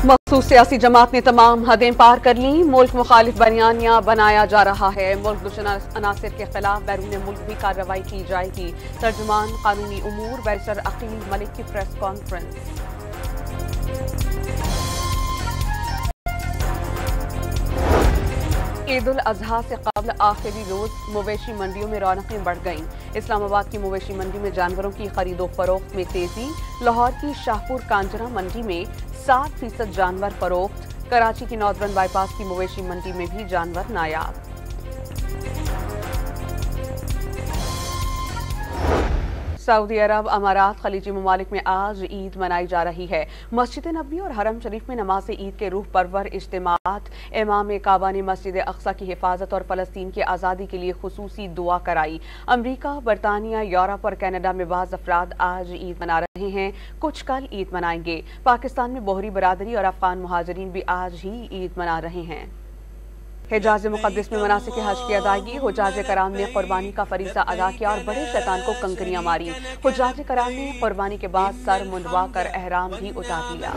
मखसूस सियासी जमात ने तमाम हदें पार कर ली। मुल्क मुखालिफ बयानिया बनाया जा रहा है। मुल्क दुश्मन अनासिर के खिलाफ बैरून मुल्क भी कार्रवाई की जाएगी। तर्जुमान कानूनी उमूर बैरिस्टर अकील मलिक की प्रेस कॉन्फ्रेंस। ईद उल अजहा से कबल आखिरी रोज मवेशी मंडियों में रौनकें बढ़ गईं। इस्लामाबाद की मवेशी मंडी में जानवरों की खरीदो फरोख्त में तेजी। लाहौर की शाहपुर कांचना मंडी में 60% जानवर फरोख्त। कराची की नॉर्दर्न बाईपास की मवेशी मंडी में भी जानवर नायाब। सऊदी अरब, अमारात, खलीजी ममालिक में आज ईद मनाई जा रही है। मस्जिद नबवी और हरम शरीफ में नमाज ईद के रूह परवर इज्तिमात। इमाम काबा ने मस्जिद अक्सा की हिफाजत और फलस्तीन की आज़ादी के लिए खुसूसी दुआ कराई। अमरीका, बरतानिया, यूरोप और कनाडा में बाज़ अफराद आज ईद मना रहे हैं। कुछ कल ईद मनाएंगे। पाकिस्तान में बोहरी बरादरी और अफगान मुहाजिरीन भी आज ही ईद मना रहे हैं। हिजाज मुक़द्दस में मनासिक हज की अदायगी। हुज्जाज कराम ने कुर्बानी का फरीज़ा अदा किया और बड़े शैतान को कंकरियां मारी। हुज्जाज कराम ने कुर्बानी के बाद सर मुंडवा कर एहराम भी उतार लिया।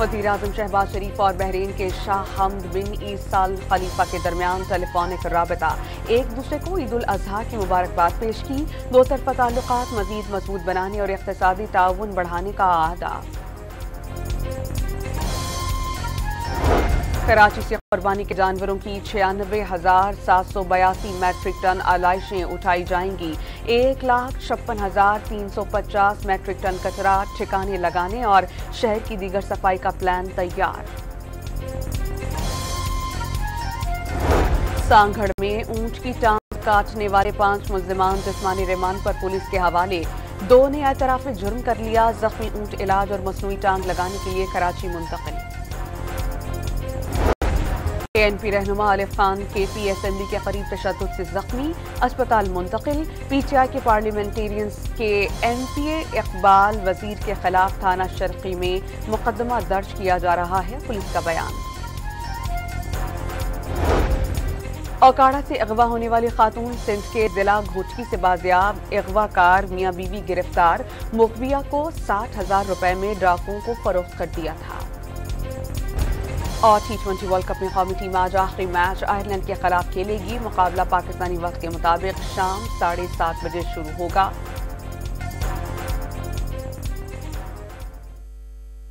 वज़ीर आज़म शहबाज शरीफ और बहरीन के शाह हमद बिन ईसा अल खलीफा के दरमियान टेलीफोनिक राबता। एक दूसरे को ईद उल अजहा की मुबारकबाद पेश की। दो तरफ़ा ताल्लुकात मज़ीद मजबूत बनाने और इक़्तिसादी ताउन बढ़ाने का अहदा। कराची से कुर्बानी के जानवरों की 96,782 मैट्रिक टन आलाइशें उठाई जाएंगी। 1,56,350 मैट्रिक टन कचरा ठिकाने लगाने और शहर की दीगर सफाई का प्लान तैयार। सांगढ़ में ऊंट की टांग काटने वाले 5 मुल्जिमान जिस्मानी रिमांड पर पुलिस के हवाले। 2 ने एतराफ जुर्म कर लिया। जख्मी ऊंट इलाज और मसनूई टांग लगाने के लिए कराची मुंतकिल। KNP रहनुमा आलिफ खान KP असेंबली के करीब तशद्दुद से जख्मी, अस्पताल मुंतकिल। PTI के पार्लियामेंटेरियंस के MPA इकबाल वजीर के खिलाफ थाना शर्की में मुकदमा दर्ज किया जा रहा है। पुलिस का बयान। औकाड़ा से अगवा होने वाली खातून सिंध के जिला घोटकी से बाजियाब। अगवाकार मियां बीवी गिरफ्तार। मुखबिया को 60,000 रुपए में डाकुओं को फरोख्त कर दिया था। और T20 वर्ल्ड कप में कौमी टीम आज आखिरी मैच आयरलैंड के खिलाफ खेलेगी। मुकाबला पाकिस्तानी वक्त के मुताबिक शाम 7:30 बजे शुरू होगा।